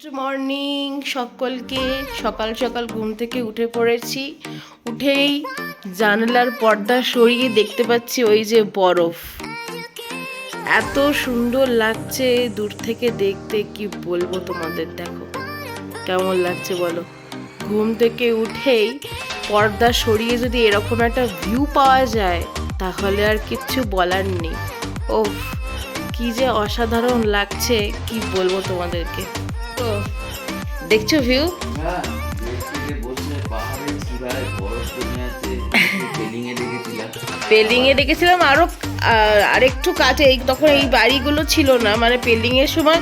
Good morning সকলকে। সকাল সকাল ঘুম থেকে উঠে পড়েছি। উঠেই জানালার পর্দা সরিয়ে দেখতে পাচ্ছি ওই যে বরফ। এত সুন্দর লাগছে দূর থেকে দেখতে, কি বলবো তোমাদের। দেখো কেমন লাগছে বলো। ঘুম থেকে উঠেই পর্দা সরিয়ে যদি এরকম একটা ভিউ পাওয়া যায় তাহলে আর কিচ্ছু বলার নেই। ওফ, কি যে অসাধারণ লাগছে, কি বলবো তোমাদেরকে। তো দেখছো ভিউ? পেলিং এ দেখেছিলাম, আরেকটু কাছে। তখন এই বাড়িগুলো ছিল না, মানে পেলিং এর সময়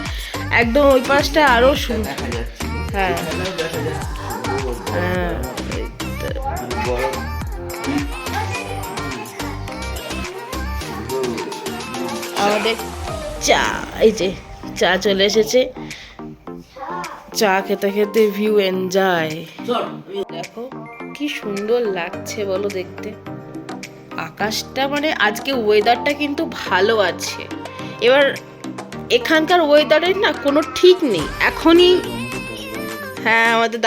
একদম ওই পাশটা আরো সুন্দর। হ্যাঁ হ্যাঁ, আমাদের চা, এই যে চা চলে এসেছে। চা খেতে খেতে ভিউ এনজয়। দেখো কি সুন্দর লাগছে বলো দেখতে। আকাশটা, মানে আজকে ওয়েদারটা কিন্তু ভালো আছে। এবার এখানকার ওয়েদারের না কোনো ঠিক নেই এখনই। হ্যাঁ, আমাদের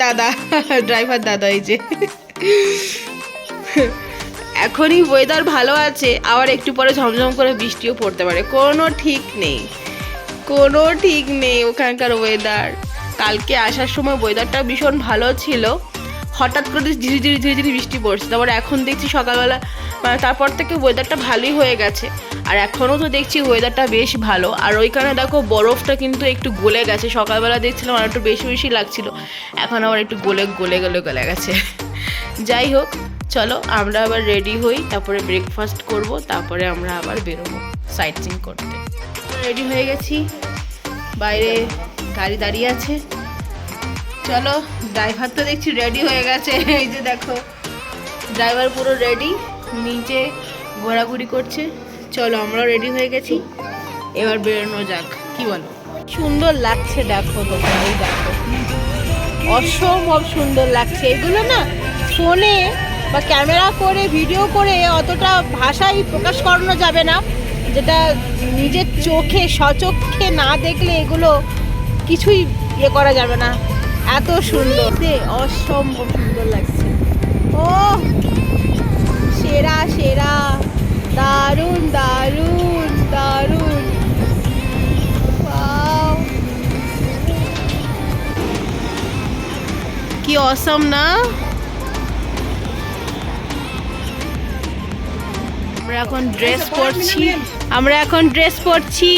দাদা ড্রাইভার দাদা, এই যে এখনই ওয়েদার ভালো আছে, আবার একটু পরে ঝমঝম করে বৃষ্টিও পড়তে পারে। কোনো ঠিক নেই, কোনো ঠিক নেই ওখানকার ওয়েদার। কালকে আসার সময় ওয়েদারটা ভীষণ ভালো ছিল, হঠাৎ করে ধীরে ধীরে বৃষ্টি পড়ছে। তারপর এখন দেখছি সকালবেলা, মানে তারপর থেকে ওয়েদারটা ভালোই হয়ে গেছে। আর এখনও তো দেখছি ওয়েদারটা বেশ ভালো। আর ওইখানে দেখো বরফটা কিন্তু একটু গলে গেছে। সকালবেলা দেখছিলাম আর একটু বেশি বেশি লাগছিল, এখন আবার একটু গলে গেছে। যাই হোক, চলো আমরা আবার রেডি হই, তারপরে ব্রেকফাস্ট করব, তারপরে আমরা আবার বেরোবো সাইট সিইং করতে। রেডি হয়ে গেছি, বাইরে গাড়ি দাঁড়িয়ে আছে। চলো, ড্রাইভার তো দেখছি রেডি হয়ে গেছে। এই যে দেখো ড্রাইভার পুরো রেডি, নিচে ঘোরাঘুরি করছে। চলো আমরা রেডি হয়ে গেছি, এবার বেরোনো যাক। কি বলো? সুন্দর লাগছে দেখো তোমরা, এই দেখো অসম্ভব সুন্দর লাগছে। এগুলো না ফোনে বা ক্যামেরা করে ভিডিও করে অতটা ভাষায় প্রকাশ করানো যাবে না, যেটা নিজের চোখে সচক্ষে না দেখলে এগুলো কিছুই ইয়ে করা যাবে না। এত সুন্দর, অসম্ভব সুন্দর লাগছে। ও সেরা সেরা, দারুণ দারুণ দারুণ। কি অসম না। আমরা এখন ড্রেস পরছি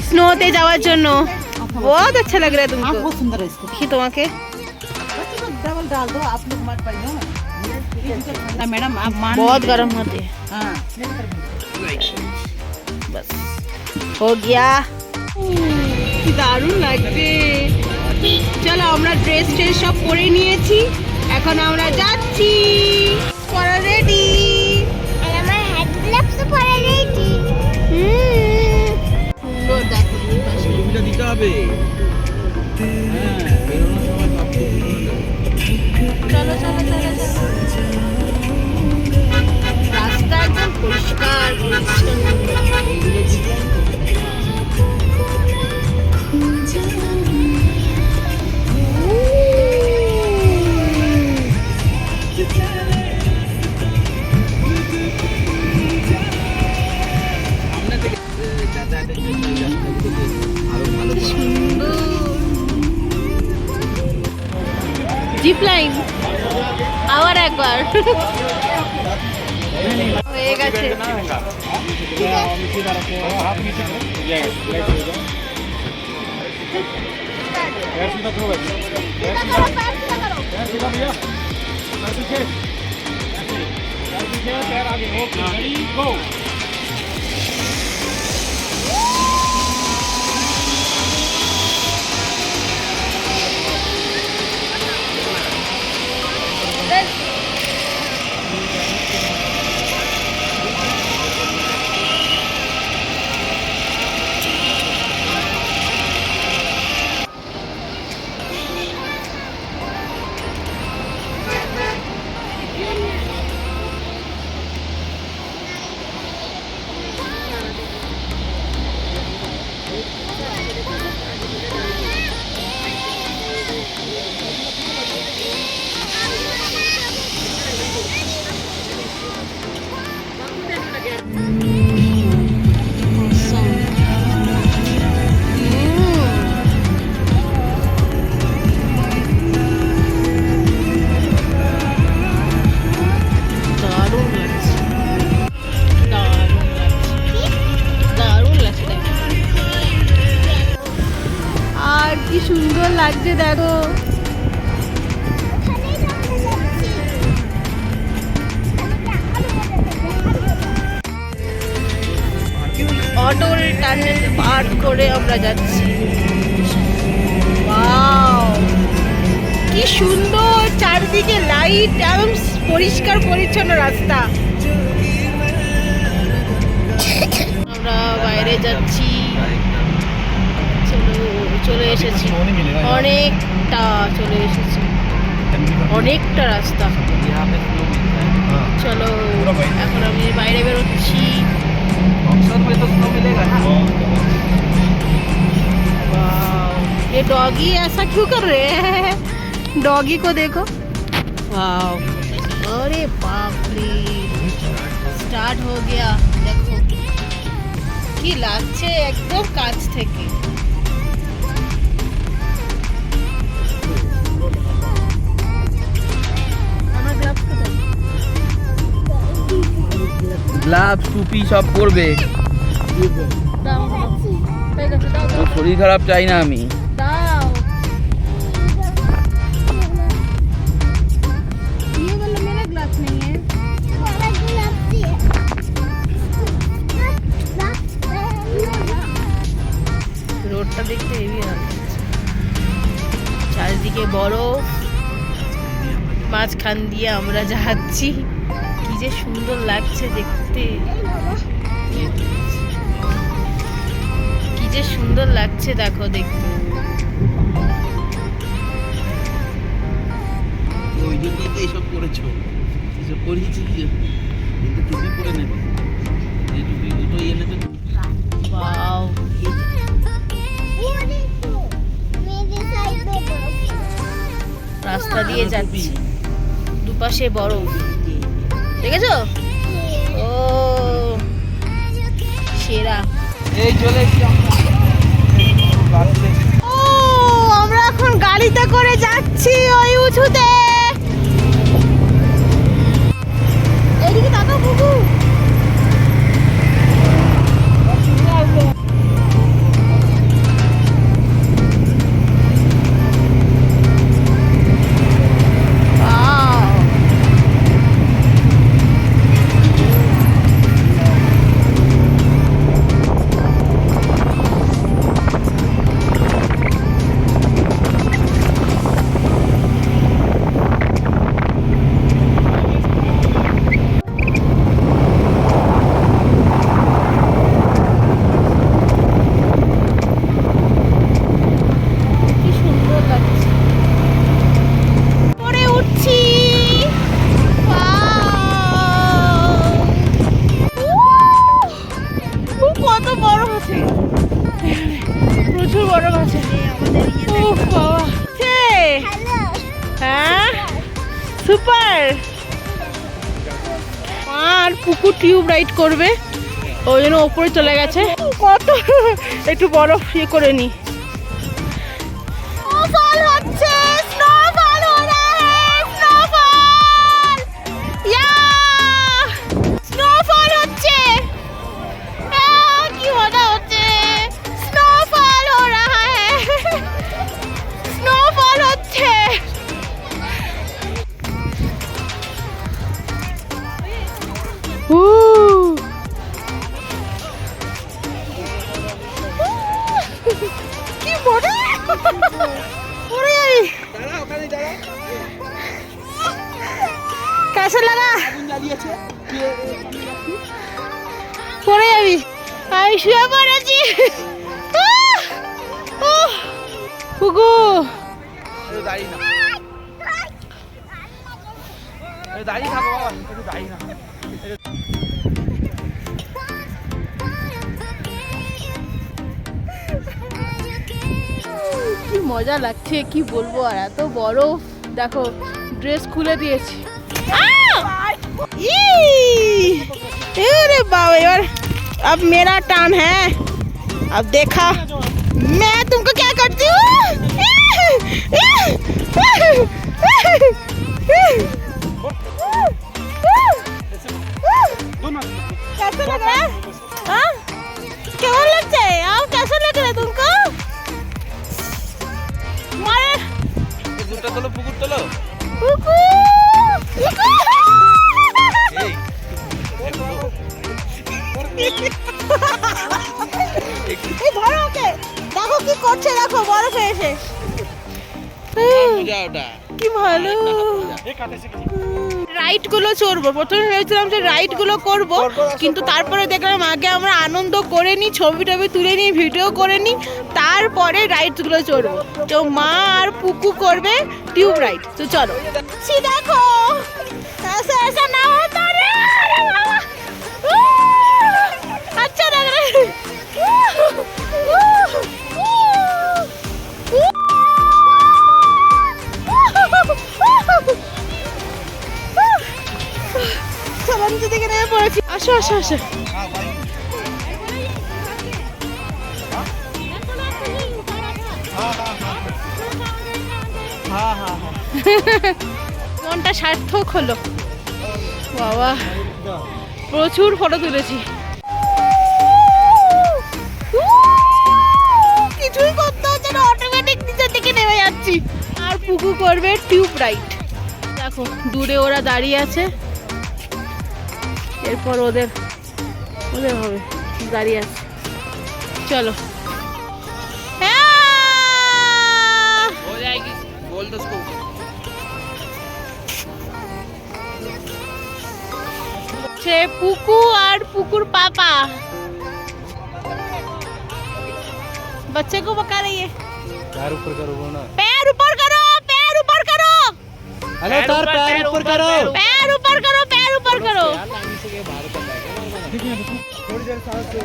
স্নোতে যাওয়ার জন্য। बहुत अच्छा लग रहा है तुमको? बहुत सुंदर है इसको। कि তোমাকে डबल डाल दो आप लोग मत पाइए ना मैडम, आप मान बहुत गर्म होते हैं। हाँ बस हो गया। কি দারুণ লাগছে। চলো আমরা ড্রেস সব পরে নিয়েছি, এখন আমরা যাচ্ছি। পরা রেডি, আর আমার হ্যান্ড গ্লাভস পরা রেডি। সুন্দর দেখো, ছবিটা দিতে হবে। চলো চলো চলো চলো, রাস্তা একদম পরিষ্কার পরিচ্ছন্ন। জিপ লাইন আবার একবার হয়ে গেছে। সুন্দর লাগছে দেখো। অটোর টার্নেল পার করে আমরা যাচ্ছি। ওয়াও, কি সুন্দর চারদিকে লাইট এবং পরিষ্কার পরিচ্ছন্ন রাস্তা। আমরা বাইরে যাচ্ছি, চলে এসেছি, অনেকটা চলে এসেছি, অনেকটা রাস্তা। চলো এখন আমি বাইরে বেরোচ্ছি। ये डॉगी ऐसा क्यों कर रहे हैं? डॉगी को देखो। वाओ, अरे बाप रे, स्टार्ट हो गया। देखो কি লাগছে একদম কাছ থেকে। আমার গ্লাভস কোথায়? গ্লাভস টুপি সব পরবে। দাও ঠিক আছে, দাও তোর শরীর খারাপ চাই না আমি। দাও। ये वाला मेरा ग्लास नहीं है। রোডটা দেখতে হেভি লাগছে, চারিদিকে বরফ, মাঝখান দিয়ে আমরা যাচ্ছি। কি যে সুন্দর লাগছে দেখতে, কি যে সুন্দর লাগছে দেখো দেখতে। ওই জন্যই তো এইসব করেছো, এইসব করিয়েছি কি কিন্তু টুপি পরে নেবে, এই টুপি দুটো এনে তো। ওয়াও, রাস্তা দিয়ে যাচ্ছি, দুপাশে বরফ, দেখেছো? ও সেরা। এই চলে এসেছি আমরা। ও আমরা এখন গাড়িতে করে যাচ্ছি ওই উঁচুতে। এদিকে তাকাও বুবু। প্রচুর বরফ আছে। হ্যাঁ সুপার। আর পুকুর টিউব রাইড করবে, ওই জন্য ওপরে চলে গেছে। কত একটু বরফ ইয়ে করে নি। স্নোফল হচ্ছে, স্নোফল हो रहा है, স্নোফল, ইয়া স্নোফল হচ্ছে, কি মজা হচ্ছে। স্নোফল हो रहा है, স্নোফল হচ্ছে। কি মজা, পড়ে যাবি। कैसा लगा? পড়ে যাবি। আমি শুয়ে পড়েছি। কুকু দাঁড়িয়ে থাকো বাবা, একটু দাঁড়িয়ে না। কি মজা লাগছে কি বলবো। আর এত বরফ দেখো, ড্রেস খুলে দিয়েছি। अरे बाबा यार, अब मेरा टर्न है। अब देखा मैं तुमको क्या करती हूँ। कैसा लग रहा है? हाँ क्या लगता है? आप कैसा लग रहा है तुमको? ওকে দেখো কি করছে, দেখো বরফে এসে। মজা ওটা। কি ভালো। রাইড গুলো চড়বো, প্রথমে ভেবেছিলাম যে রাইড গুলো করবো, কিন্তু তারপরে দেখলাম আগে আমরা আনন্দ করে নিই, ছবি টবি তুলে নিই, ভিডিও করে নিই, তারপরে রাইড গুলো চড়বো। তো মা আর পুকু করবে টিউব রাইড। তো চলো দেখো ऐसा ऐसा ना होता रे। अच्छा लग रहा है। চলো নিচে দিকে নেমে পড়েছি। আসো আসো আসো। মনটা সার্থক হলো বাবা, প্রচুর ফটো তুলেছি। কিছুই করতে হচ্ছে না, অটোমেটিক নিচের দিকে নেমে যাচ্ছি। আর পুকু করবে টিউব রাইড। দেখো দূরে ওরা দাঁড়িয়ে আছে, এরপর ওদের ওদের হবে, দাঁড়িয়ে আছে। চলো हो जाएगी, बोल दो उसको। সে পুকু আর পুকুর पापा बच्चे को बका रही है। पैर ऊपर करो वो ना। पैर ऊपर करो, पैर ऊपर करो। हेलो सर, पैर ऊपर करो। पैर ऊपर करो, पैर ऊपर करो। थोड़ी देर सांस लो।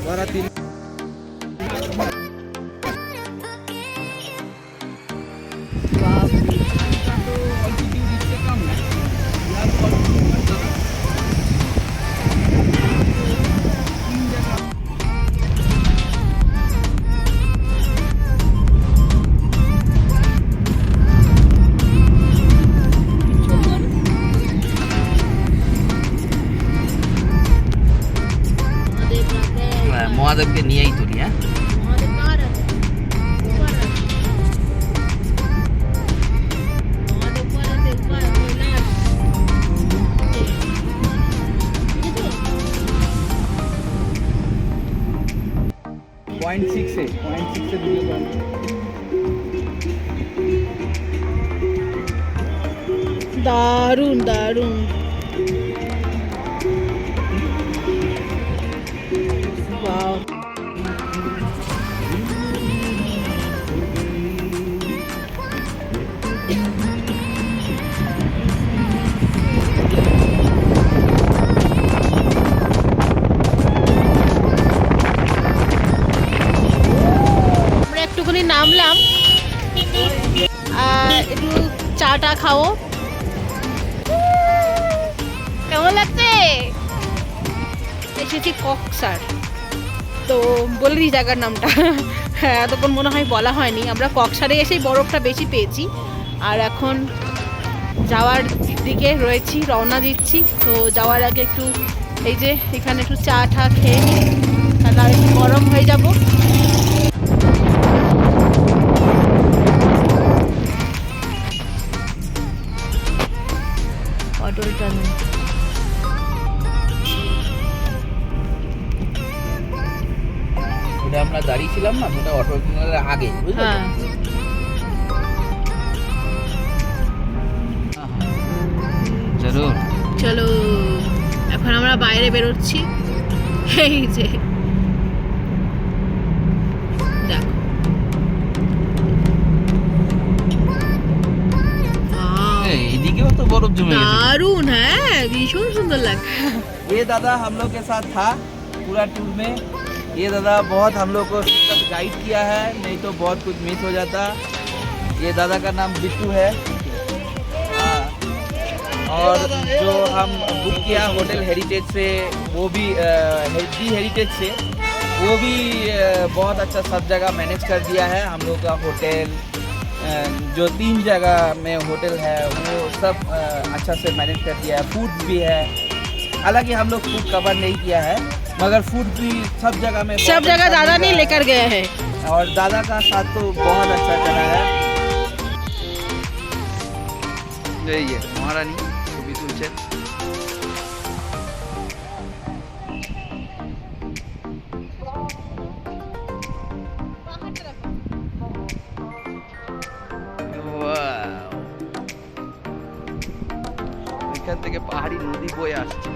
दोबारा 3। মহাদেবকে নিয়েই তুলি। হ্যাঁ पॉइंट 6 से वीडियो बना। দারুন দারুন। ওয়াও একটুখানি নামলাম, একটু চাটা খাবো। কেমন লাগছে? এসেছি কক্সার। তো বলে দিই জায়গার নামটা। হ্যাঁ এতক্ষণ মনে হয় বলা হয়নি। আমরা কক্সারে এসেই বরফটা বেশি পেয়েছি, আর এখন যাওয়ার দিকে রয়েছি, রওনা দিচ্ছি। তো যাওয়ার আগে একটু এই যে এখানে একটু চা টা খেয়ে নিই, তাহলে আর একটু গরম হয়ে যাব। অটোটা নেই। ওটা আমরা দাঁড়িয়ে ছিলাম না, ওটা অটো আগে, বুঝলে? হ্যাঁ জরুর। চলো এখন আমরা বাইরে বেরোচ্ছি। এই যে দেখো এইদিকেও তো বরফ জমে গেছে। দারুন, হ্যাঁ ভীষণ সুন্দর লাগছে। ये दादा हम लोग के साथ था पूरा टूर में। ये दादा बहुत हम लोग को गाइड किया है, नहीं तो बहुत कुछ मिस हो जाता। ये दादा का नाम बिट्टू है। हाँ। और जो हम बुक किया होटल हेरिटेज से, वो भी दी हेरिटेज से, वो भी बहुत अच्छा सब जगह मैनेज कर दिया है। हम लोग का होटल जो 3 जगह में होटल है वो सब अच्छा से मैनेज कर दिया है। फूड भी है, हालांकि हम लोग फूड कवर नहीं किया है, मगर फूड भी सब जगह में, सब जगह दादा नहीं लेकर गए हैं। और दादा का साथ तो बहुत अच्छा चला है। ये महारानी ছবি তুলছেন। থেকে পাহাড়ি নদী বয়ে আসছে,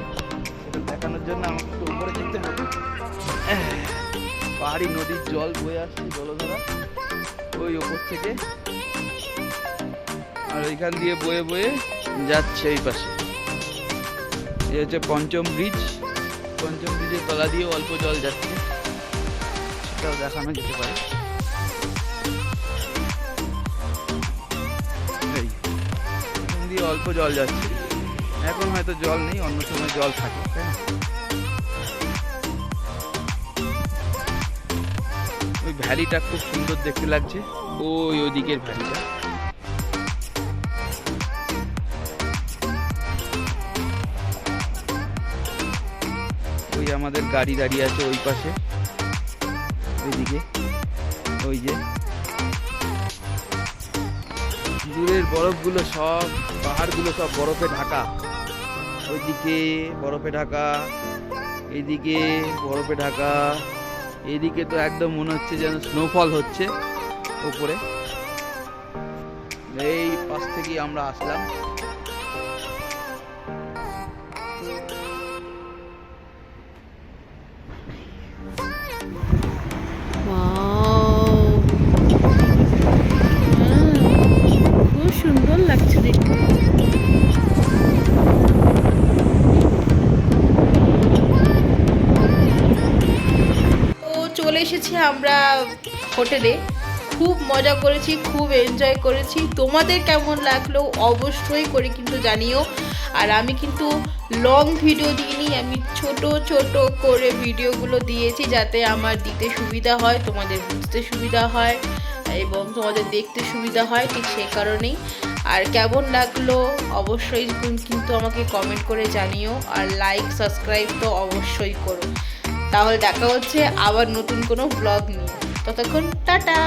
সেটা দেখানোর জন্য আমাকে একটু উপরে যেতে হবে। পাহাড়ি নদীর জল বয়ে আসছে, জলধারা ওই ওপর থেকে, আর ওইখান দিয়ে বয়ে বয়ে যাচ্ছে এই পাশে। এই হচ্ছে পঞ্চম ব্রিজ, পঞ্চম ব্রিজের তলা দিয়ে অল্প জল যাচ্ছে, সেটাও দেখানো যেতে পারে। এই এখান দিয়ে অল্প জল যাচ্ছে, এখন হয়তো জল নেই, অন্য সময় জল থাকে, তাই না? ওই ভ্যালিটা খুব সুন্দর দেখতে লাগছে, ওই দিকের ভ্যালিটা। ওই আমাদের গাড়ি দাঁড়িয়ে আছে ওই পাশে, ওইদিকে, ওই যে দূরের বরফগুলো সব, পাহাড়গুলো সব বরফে ঢাকা, ওইদিকে বরফে ঢাকা, এইদিকে বরফে ঢাকা, এইদিকে তো একদম মনে হচ্ছে যেন স্নোফল হচ্ছে উপরে। এই পাশ থেকেই আমরা আসলাম। খুব সুন্দর লাগছে দেখতে। তো চলে এসেছি আমরা হোটেলে, খুব মজা করেছি, খুব এনজয় করেছি। তোমাদের কেমন লাগলো অবশ্যই করে কিন্তু জানিও। আর আমি কিন্তু লং ভিডিও দিইনি, আমি ছোট ছোট করে ভিডিওগুলো দিয়েছি যাতে আমার দিতে সুবিধা হয়, তোমাদের বুঝতে সুবিধা হয় এবং তোমাদের দেখতে সুবিধা হয়, ঠিক সেই কারণেই। আর কেমন লাগলো অবশ্যই কিন্তু আমাকে কমেন্ট করে জানিও, আর লাইক সাবস্ক্রাইব তো অবশ্যই করো। তাহলে দেখা হচ্ছে আবার নতুন কোনো ব্লগ নিয়ে, ততক্ষণ টাটা।